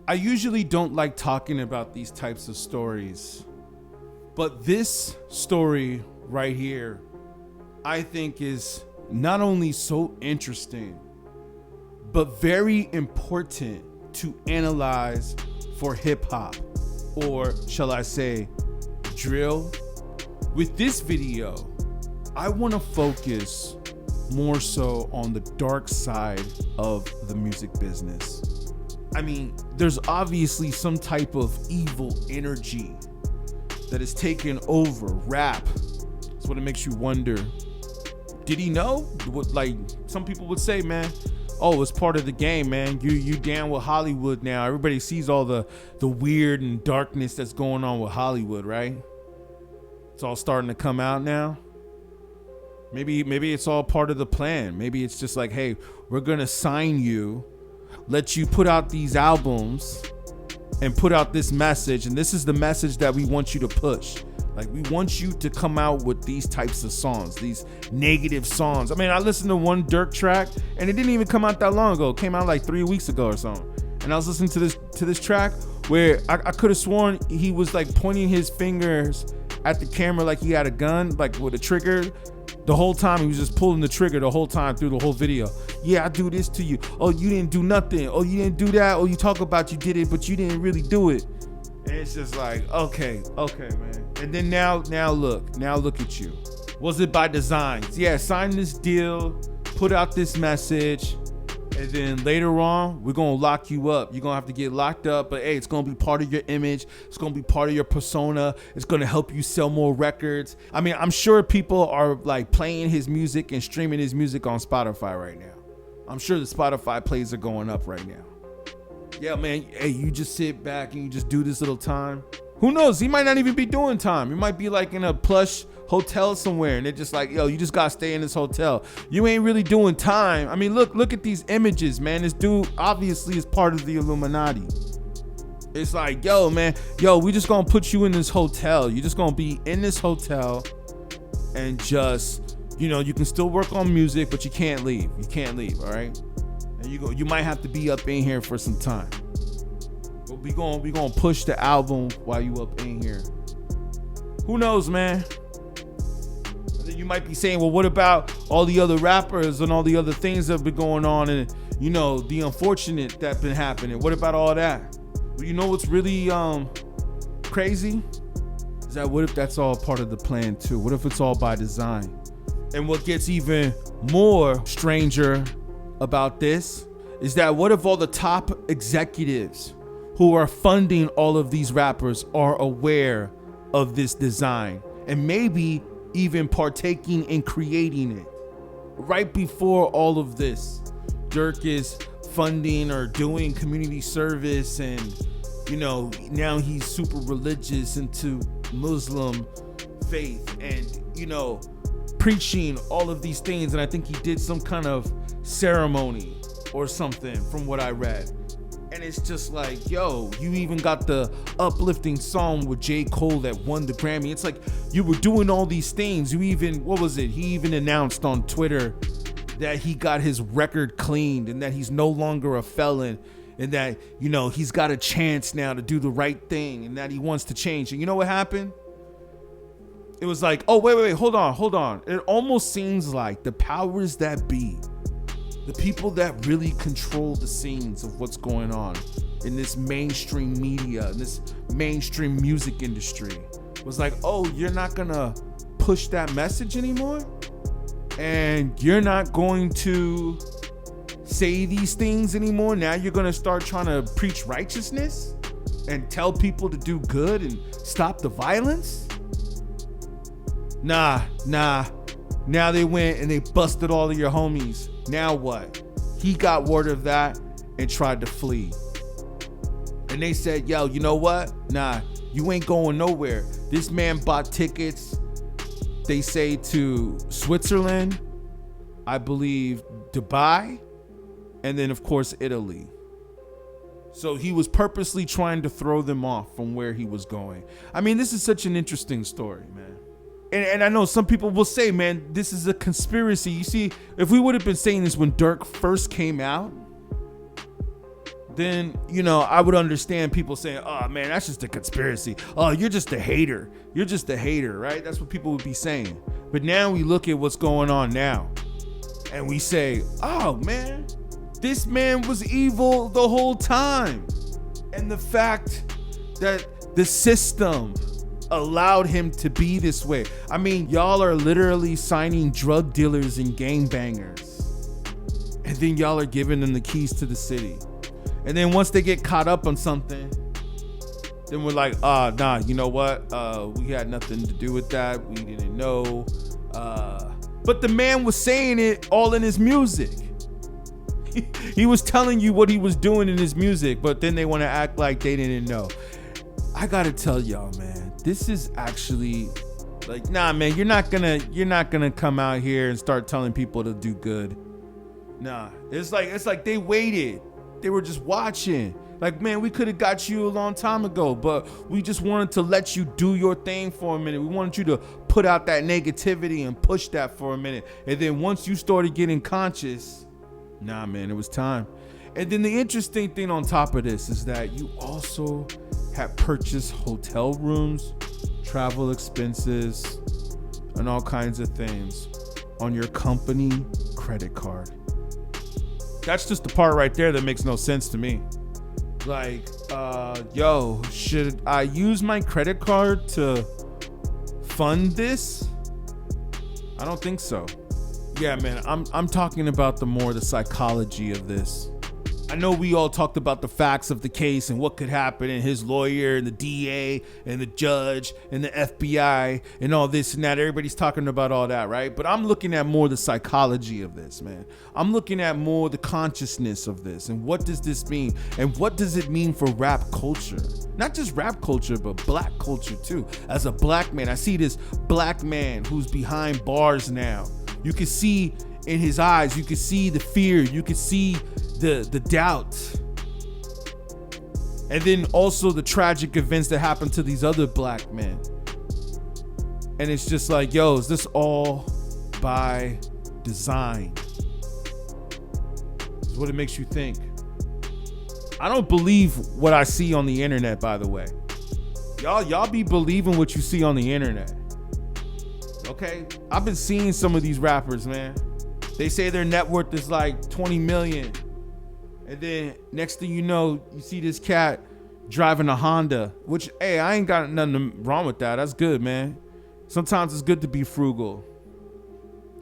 I usually don't like talking about these types of stories, but this story right here, I think is not only so interesting, but very important to analyze for hip hop, or shall I say, drill. With this video, I want to focus more so on the dark side of the music business. I mean, there's obviously some type of evil energy that has taken over rap. That's what it makes you wonder. Did he know? What, like some people would say, man, oh, it's part of the game, man. You down with Hollywood now. Everybody sees all the weird and darkness that's going on with Hollywood, right? It's all starting to come out now. Maybe it's all part of the plan. Maybe it's just like, hey, we're gonna sign you, let you put out these albums and put out this message, and this is the message that we want you to push. Like, we want you to come out with these types of songs, these negative songs. I mean, I listened to one Durk track and it didn't even come out that long ago. It came out like 3 weeks ago or something. And I was listening to this track where I could have sworn he was like pointing his fingers at the camera like he had a gun, like with a trigger. The whole time he was just pulling the trigger the whole time through the whole video. Yeah, I do this to you. Oh, you didn't do nothing. Oh, you didn't do that. Oh, you talk about you did it, but you didn't really do it. And it's just like, okay, man. And then now look at you. Was it by design? Yeah, sign this deal, put out this message, and then later on, we're gonna lock you up. You're gonna have to get locked up, but hey, it's gonna be part of your image. It's gonna be part of your persona. It's gonna help you sell more records. I mean, I'm sure people are like playing his music and streaming his music on Spotify right now. I'm sure the Spotify plays are going up right now. Yeah, man, hey, you just sit back and you just do this little time. Who knows? He might not even be doing time. He might be like in a plush hotel somewhere and they're just like, yo, you just gotta stay in this hotel. You ain't really doing time. I mean, look at these images, man. This dude obviously is part of the Illuminati. It's like, yo, man, we just gonna put you in this hotel. You're just gonna be in this hotel and just, you can still work on music, but you can't leave. You can't leave, all right? And you might have to be up in here for some time. But we gonna push the album while you up in here. Who knows, man? You might be saying, well, what about all the other rappers and all the other things that have been going on and, the unfortunate that's been happening? What about all that? Well, you know what's really crazy? Is that what if that's all part of the plan too? What if it's all by design? And what gets even more stranger about this is that what if all the top executives who are funding all of these rappers are aware of this design and maybe even partaking in creating it? Right before all of this, Durk is funding or doing community service and, now he's super religious into Muslim faith and, preaching all of these things. And I think he did some kind of ceremony or something from what I read. And it's just like, yo, you even got the uplifting song with J. Cole that won the Grammy. It's like you were doing all these things. He even announced on Twitter that he got his record cleaned and that he's no longer a felon and that, he's got a chance now to do the right thing and that he wants to change. And you know what happened? It was like, oh, wait, hold on. It almost seems like the powers that be, the people that really control the scenes of what's going on in this mainstream media, in this mainstream music industry, was like, oh, you're not gonna push that message anymore? And you're not going to say these things anymore? Now you're gonna start trying to preach righteousness and tell people to do good and stop the violence? Nah. Now they went and they busted all of your homies. Now what? He got word of that and tried to flee. And they said, yo, you know what? Nah, you ain't going nowhere. This man bought tickets, they say, to Switzerland, I believe Dubai, and then of course Italy. So he was purposely trying to throw them off from where he was going. I mean, this is such an interesting story, man. And I know some people will say, man, this is a conspiracy. You see, if we would have been saying this when Durk first came out, then, you know, I would understand people saying, oh man, that's just a conspiracy. Oh, you're just a hater. You're just a hater, right? That's what people would be saying. But now we look at what's going on now and we say, oh man, this man was evil the whole time. And the fact that the system allowed him to be this way. I mean, y'all are literally signing drug dealers and gangbangers. And then y'all are giving them the keys to the city. And then once they get caught up on something, then we're like, nah, you know what? We had nothing to do with that. We didn't know. But the man was saying it all in his music. He was telling you what he was doing in his music, but then they want to act like they didn't know. I gotta tell y'all, man, this is actually like, nah, man, you're not gonna come out here and start telling people to do good. Nah, it's like they waited. They were just watching. Like, man, we could have got you a long time ago, but we just wanted to let you do your thing for a minute. We wanted you to put out that negativity and push that for a minute. And then once you started getting conscious, nah, man, it was time. And then the interesting thing on top of this is that you also had purchased hotel rooms, travel expenses, and all kinds of things on your company credit card. That's just the part right there that makes no sense to me. Like, yo, should I use my credit card to fund this? I don't think so. Yeah, man, I'm talking about the psychology of this. I know we all talked about the facts of the case and what could happen, and his lawyer and the DA and the judge and the FBI and all this and that. Everybody's talking about all that, right? But I'm looking at more the psychology of this, man. I'm looking at more the consciousness of this, and what does this mean? And what does it mean for rap culture? Not just rap culture, but black culture too. As a black man, I see this black man who's behind bars now. You can see in his eyes, you can see the fear, you can see the doubt, and then also the tragic events that happen to these other black men. And it's just like, yo, is this all by design? Is what it makes you think. I don't believe what I see on the internet, by the way. Y'all be believing what you see on the internet. Okay? I've been seeing some of these rappers, man. They say their net worth is like 20 million. And then next thing you know, you see this cat driving a Honda, which, hey, I ain't got nothing wrong with that. That's good, man. Sometimes it's good to be frugal.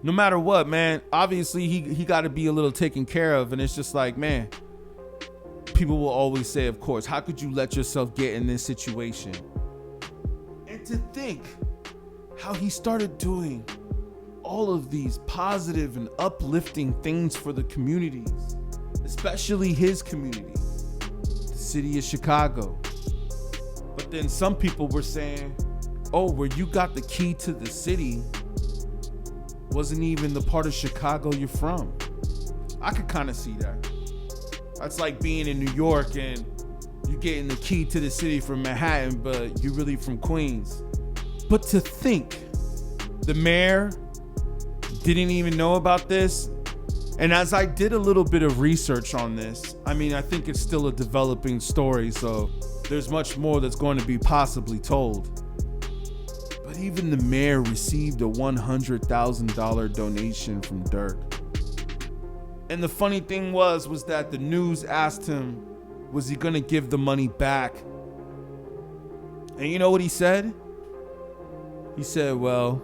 No matter what, man, obviously he got to be a little taken care of. And it's just like, man, people will always say, of course, how could you let yourself get in this situation? And to think how he started doing all of these positive and uplifting things for the communities, especially his community, the city of Chicago. But then some people were saying, oh, where you got the key to the city wasn't even the part of Chicago you're from. I could kind of see that. That's like being in New York and you getting the key to the city from Manhattan, but you're really from Queens. But to think the mayor didn't even know about this. And as I did a little bit of research on this, I mean, I think it's still a developing story, so there's much more that's going to be possibly told. But even the mayor received a $100,000 donation from Durk. And the funny thing was that the news asked him, was he gonna give the money back? And you know what he said? He said, well,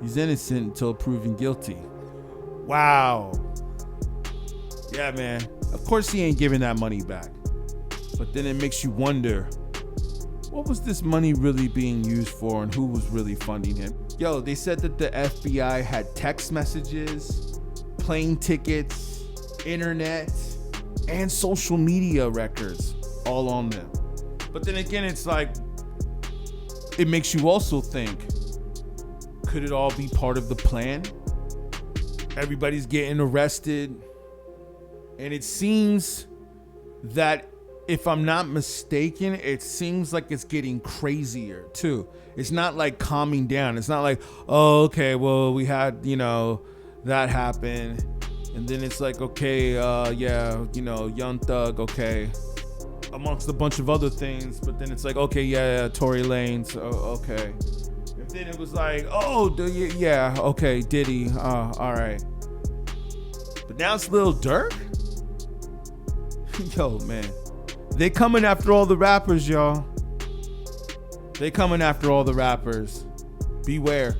he's innocent until proven guilty. Wow. Yeah, man. Of course he ain't giving that money back. But then it makes you wonder, what was this money really being used for and who was really funding him? Yo, they said that the FBI had text messages, plane tickets, internet, and social media records all on them. But then again, it's like, it makes you also think, could it all be part of the plan? Everybody's getting arrested. And it seems that, if I'm not mistaken, it seems like it's getting crazier too. It's not like calming down. It's not like, oh, okay, well, we had, that happen. And then it's like, okay, yeah, you know, Young Thug, okay, amongst a bunch of other things. But then it's like, okay, yeah, Tory Lanez, okay. And then it was like, oh, yeah, okay, Diddy, all right. But now it's Lil Durk? Yo, man. They coming after all the rappers, y'all. They coming after all the rappers. Beware.